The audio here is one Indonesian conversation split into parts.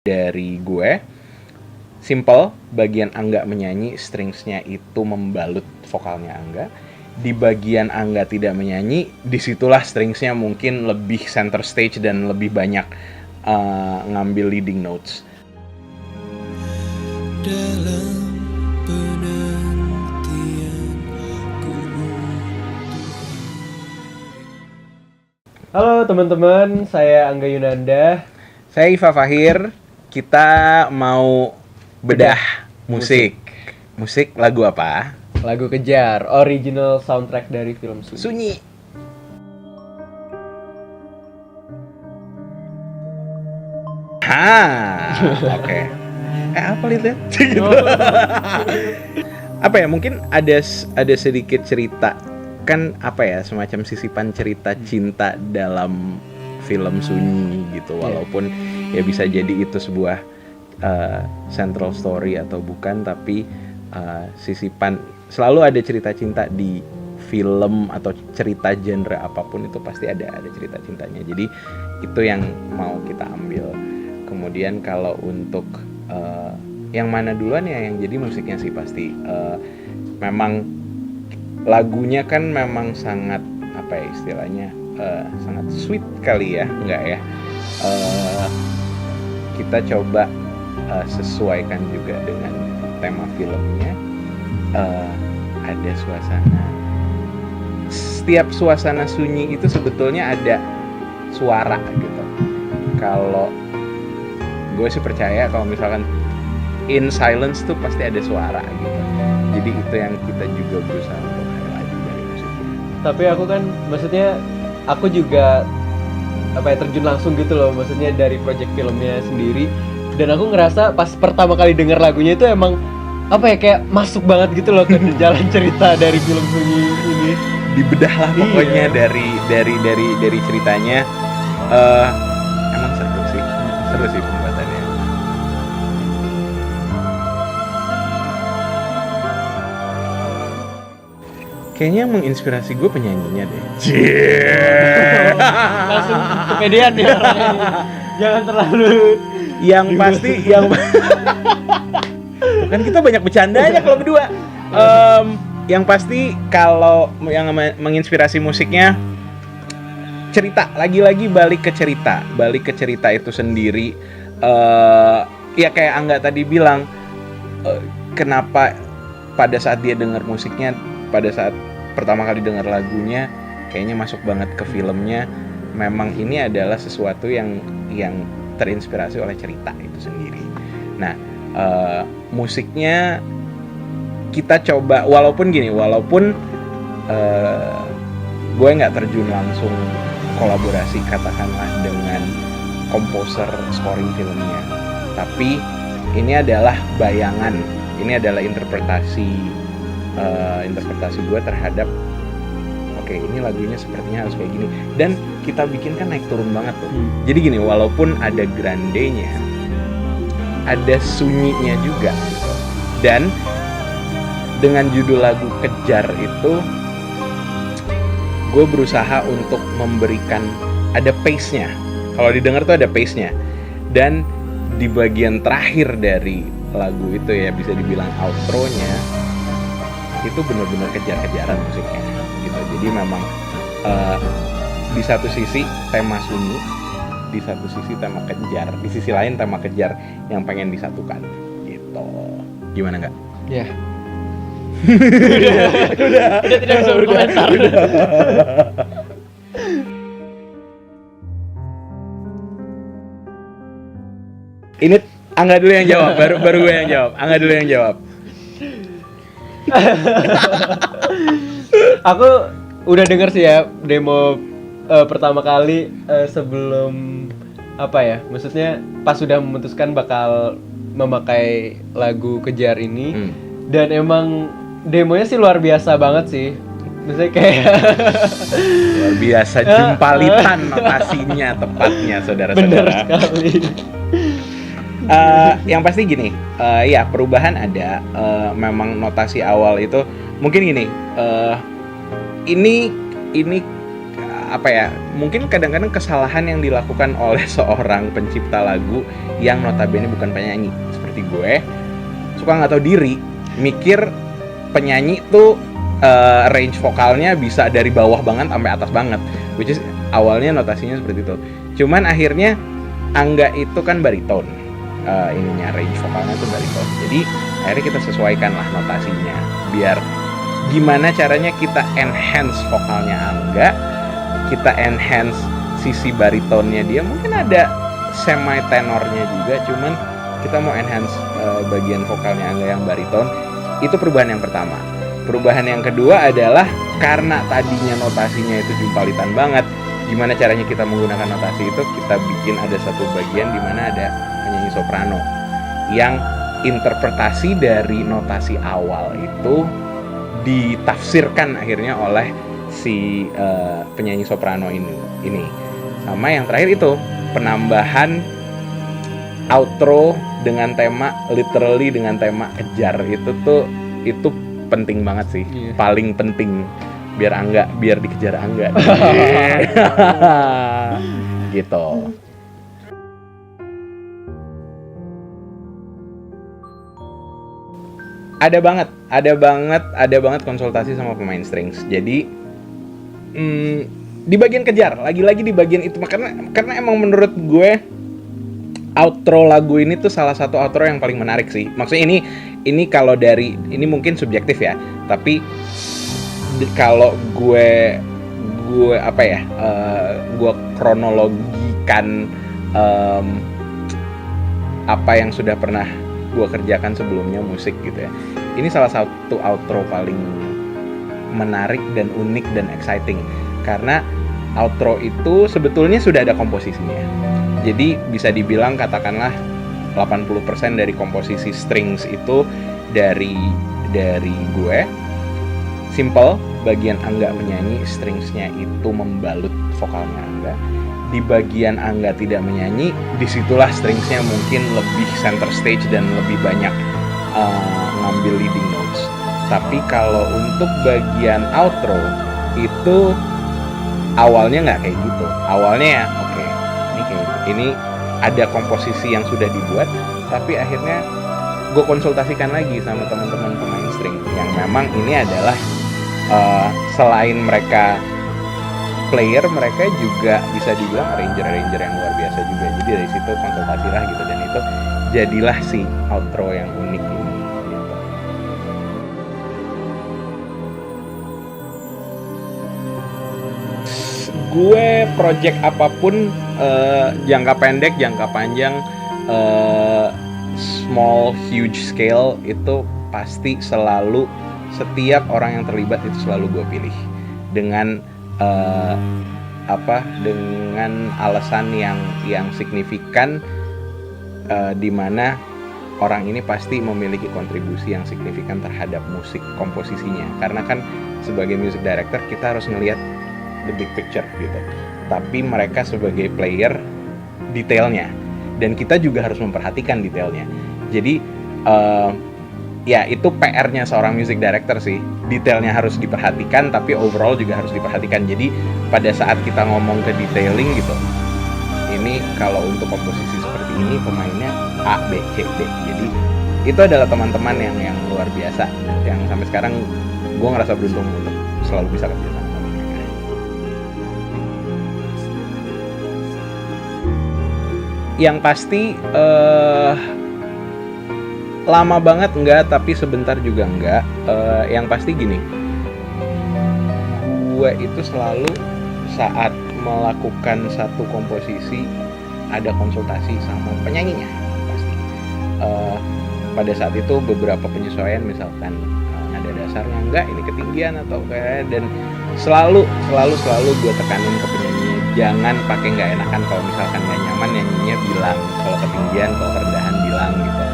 dari gue. Simple, bagian Angga menyanyi, stringsnya itu membalut vokalnya Angga. Di bagian Angga tidak menyanyi, disitulah stringsnya mungkin lebih center stage dan lebih banyak ngambil leading notes. Dalam Halo teman-teman, saya Angga Yunanda. Saya Iva Fahir. Kita mau bedah musik. Musik lagu apa? Lagu Kejar, original soundtrack dari film Sunyi. Oke. Apa itu? Apa ya? Mungkin ada sedikit cerita, kan apa ya, semacam sisipan cerita cinta dalam film Sunyi gitu. Walaupun ya bisa jadi itu sebuah central story atau bukan, tapi sisipan, selalu ada cerita cinta di film atau cerita genre apapun, itu pasti ada cerita cintanya. Jadi itu yang mau kita ambil. Kemudian kalau untuk yang mana duluan ya, yang jadi musiknya sih pasti. Memang lagunya kan memang sangat, apa ya istilahnya, sangat sweet kali ya, enggak ya? Kita coba sesuaikan juga dengan tema filmnya. Ada suasana, setiap suasana sunyi itu sebetulnya ada suara gitu. Kalau gue sih percaya kalau misalkan in silence tuh pasti ada suara gitu. Jadi itu yang kita juga berusaha untuk highlight dari musiknya. Tapi aku kan, maksudnya aku juga terjun langsung gitu loh, maksudnya dari project filmnya sendiri. Dan aku ngerasa pas pertama kali denger lagunya itu emang kayak masuk banget gitu loh ke jalan cerita dari film Sunyi ini. Dibedah lah pokoknya. Iya. dari ceritanya. Emang seru sih pembuatannya. Kayaknya yang menginspirasi gue penyanyinya deh. Langsung kepedean ya orangnya. Jangan terlalu. Yang pasti kan kita banyak bercandanya kalau berdua. Yang pasti kalau yang menginspirasi musiknya, cerita, lagi-lagi balik ke cerita itu sendiri. Ya kayak Angga tadi bilang, kenapa pada saat dia dengar musiknya, pada saat pertama kali dengar lagunya, kayaknya masuk banget ke filmnya. Memang ini adalah sesuatu yang terinspirasi oleh cerita itu sendiri. Nah, musiknya kita coba, walaupun gue nggak terjun langsung kolaborasi katakanlah dengan komposer scoring filmnya, tapi ini adalah bayangan, ini adalah interpretasi gue terhadap ini lagunya sepertinya harus kayak gini, dan kita bikin kan naik turun banget tuh. Jadi gini, walaupun ada grandenya, ada sunyinya juga gitu. Dan dengan judul lagu Kejar itu, gue berusaha untuk memberikan, ada pace-nya. Kalau didengar tuh ada pace-nya. Dan di bagian terakhir dari lagu itu ya, bisa dibilang outro-nya, itu benar-benar kejar-kejaran musiknya gitu. Jadi memang di satu sisi tema sunyi, di satu sisi tema kejar, di sisi lain tema kejar yang pengen disatukan gitu. Gimana nggak? Ya. udah tidak bisa berkomentar. Ini Angga dulu yang jawab, baru gue yang jawab. Angga dulu yang jawab. Aku udah denger sih ya demo pertama kali sebelum maksudnya pas sudah memutuskan bakal memakai lagu Kejar ini. Dan emang demonya sih luar biasa banget sih. Maksudnya kayak luar biasa, jumpalitan notasinya tepatnya, saudara-saudara. Bener sekali. Yang pasti gini, ya perubahan ada. Memang notasi awal itu mungkin gini. Ini apa ya, mungkin kadang-kadang kesalahan yang dilakukan oleh seorang pencipta lagu yang notabene bukan penyanyi seperti gue, suka nggak tahu diri mikir penyanyi tuh range vokalnya bisa dari bawah banget sampai atas banget, which is awalnya notasinya seperti itu. Cuman akhirnya Angga itu kan bariton, ininya range vokalnya tuh bariton. Jadi akhirnya kita sesuaikan lah notasinya biar gimana caranya kita enhance vokalnya Angga, kita enhance sisi baritonnya dia. Mungkin ada semi tenornya juga, cuman kita mau enhance bagian vokalnya Angga yang bariton. Itu perubahan yang pertama. Perubahan yang kedua adalah karena tadinya notasinya itu jumpalitan banget, gimana caranya kita menggunakan notasi itu, kita bikin ada satu bagian di mana ada penyanyi soprano yang interpretasi dari notasi awal itu ditafsirkan akhirnya oleh si penyanyi soprano ini. Sama yang terakhir itu penambahan outro dengan tema literally dengan tema kejar. Itu penting banget sih, paling penting biar dikejar Angga. Gitu. Ada banget konsultasi sama pemain strings. Jadi di bagian kejar, lagi-lagi di bagian itu, karena emang menurut gue outro lagu ini tuh salah satu outro yang paling menarik sih. Maksudnya ini kalau dari ini mungkin subjektif ya, tapi kalau gue apa ya, gue kronologikan apa yang sudah pernah gue kerjakan sebelumnya musik gitu ya. Ini salah satu outro paling menarik dan unik dan exciting karena outro itu sebetulnya sudah ada komposisinya. Jadi bisa dibilang katakanlah 80% dari komposisi strings itu dari gue. Simple, bagian Angga menyanyi, stringsnya itu membalut vokalnya Angga. Di bagian Angga tidak menyanyi, disitulah stringsnya mungkin lebih center stage dan lebih banyak ngambil leading notes. Tapi kalau untuk bagian outro itu awalnya nggak kayak gitu. Awalnya ya oke, ini ada komposisi yang sudah dibuat, tapi akhirnya gue konsultasikan lagi sama teman-teman pemain string yang memang ini adalah selain mereka player, mereka juga bisa dibilang arranger yang luar biasa juga. Jadi dari situ konsultasi lah gitu, dan itu jadilah si outro yang unik ini gitu. Gue project apapun, jangka pendek, jangka panjang, small, huge scale, itu pasti selalu setiap orang yang terlibat itu selalu gue pilih dengan dengan alasan yang signifikan, di mana orang ini pasti memiliki kontribusi yang signifikan terhadap musik komposisinya. Karena kan sebagai music director kita harus ngelihat the big picture gitu. Tapi mereka sebagai player detailnya, dan kita juga harus memperhatikan detailnya. Jadi ya itu PR-nya seorang music director sih. Detailnya harus diperhatikan, tapi overall juga harus diperhatikan. Jadi pada saat kita ngomong ke detailing gitu, ini kalau untuk komposisi seperti ini pemainnya A, B, C, D. Jadi itu adalah teman-teman yang luar biasa, yang sampai sekarang gue ngerasa beruntung untuk selalu bisa kerja sama mereka. Yang pasti lama banget enggak, tapi sebentar juga enggak. Yang pasti gini, gue itu selalu saat melakukan satu komposisi ada konsultasi sama penyanyinya pasti. Pada saat itu beberapa penyesuaian, misalkan nada dasarnya enggak, ini ketinggian atau kayak, dan selalu gue tekanin ke penyanyinya, jangan pakai nggak enakan. Kalau misalkan nggak nyaman, nyanyinya bilang, kalau ketinggian, kalau kerendahan bilang gitu.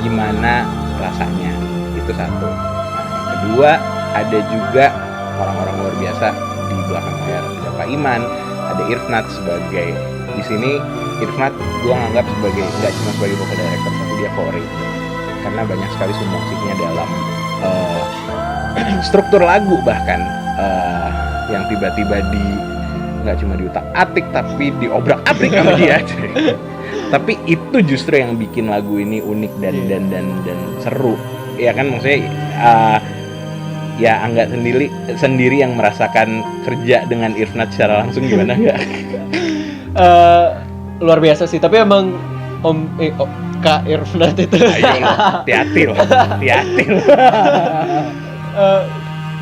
Gimana rasanya, itu satu. Nah, yang kedua, ada juga orang-orang luar biasa di belakang layar. Ada Pak Iman, ada Irfnat sebagai, di sini Irfnat gue anggap sebagai, nggak cuma sebagai vocal director, tapi dia co-arranger karena banyak sekali sumbangsinya dalam struktur lagu bahkan. yang tiba-tiba nggak cuma diutak-atik tapi diobrak-abrik sama dia. Tapi itu justru yang bikin lagu ini unik dan seru. Ya kan, maksudnya ya Angga sendiri yang merasakan kerja dengan Irfnat secara langsung gimana nggak? Luar biasa sih, tapi emang Kak Irfnat itu ayo lo, hati-hati lo.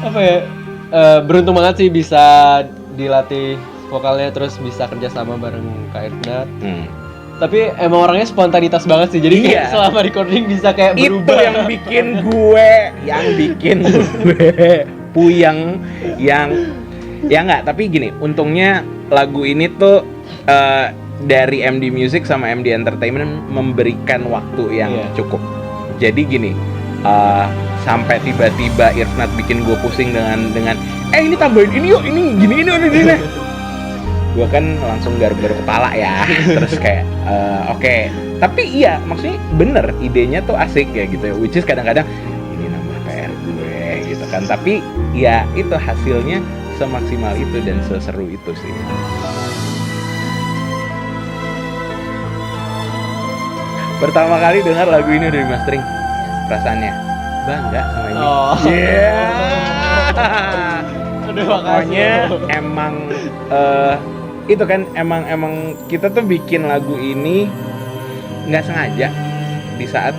Apa ya, beruntung banget sih bisa dilatih vokalnya, terus bisa kerja sama bareng Kak Irfnat. Tapi emang orangnya spontanitas banget sih, jadi kayak selama recording bisa kayak berubah. Itu yang bikin gue puyeng, yang ya nggak. Tapi gini, untungnya lagu ini tuh dari MD Music sama MD Entertainment memberikan waktu yang cukup. Jadi gini, sampai tiba-tiba Irfnat bikin gue pusing dengan ini tambahin ini yuk, ini gini. Gue kan langsung garuk-garuk kepala ya. Terus kayak oke. Tapi iya, maksudnya bener, idenya tuh asik ya gitu ya, which is kadang-kadang ini nambah PR gue gitu kan. Tapi ya itu hasilnya semaksimal itu dan seseru itu sih. Pertama kali dengar lagu ini udah di mastering, perasaannya bangga sama ini. Aduh, pokoknya emang itu kan emang kita tuh bikin lagu ini nggak sengaja di saat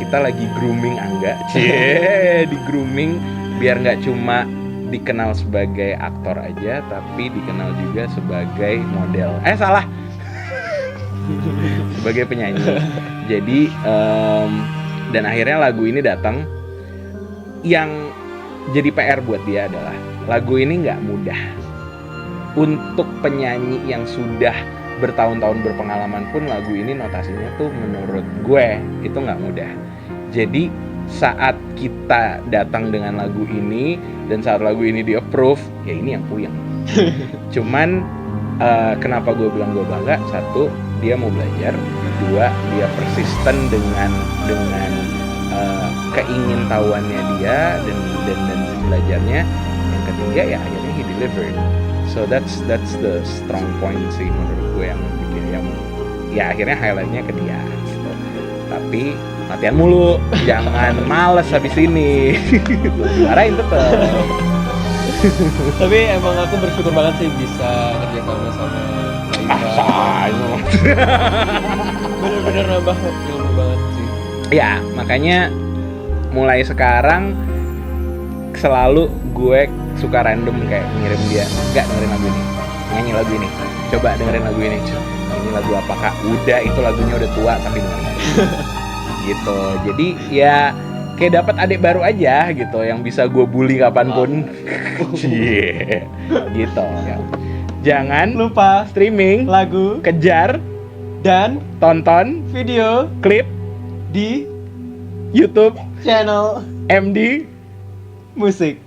kita lagi grooming Angga, di grooming biar nggak cuma dikenal sebagai aktor aja, tapi dikenal juga sebagai model. Salah. Sebagai penyanyi. Jadi dan akhirnya lagu ini datang. Yang jadi PR buat dia adalah lagu ini nggak mudah. Untuk penyanyi yang sudah bertahun-tahun berpengalaman pun lagu ini notasinya tuh menurut gue itu nggak mudah. Jadi saat kita datang dengan lagu ini dan saat lagu ini di approve, ya ini yang puyeng. Cuman kenapa gue bilang gue bangga? Satu, dia mau belajar. Dua, dia persisten dengan keingintahuannya dia dan belajarnya. Yang ketiga ya akhirnya he delivered. So that's the strong point sih menurut gue yang bikin ya akhirnya highlightnya ke dia gitu. Tapi latihan mulu, jangan males habis ini. Marahin tetep. Tapi emang aku bersyukur banget sih bisa kerja sama bener-bener nambah ilmu banget sih. Ya makanya mulai sekarang selalu gue suka random kayak ngirim dia, nggak dengerin lagu ini, nyanyi lagu ini, coba dengerin lagu ini lagu apa kak? Udah, itu lagunya udah tua tapi dengerin gitu. Jadi ya kayak dapat adik baru aja gitu yang bisa gue bully kapanpun. Gitu ya. Jangan lupa streaming lagu, kejar dan tonton video klip di YouTube channel MD Musik.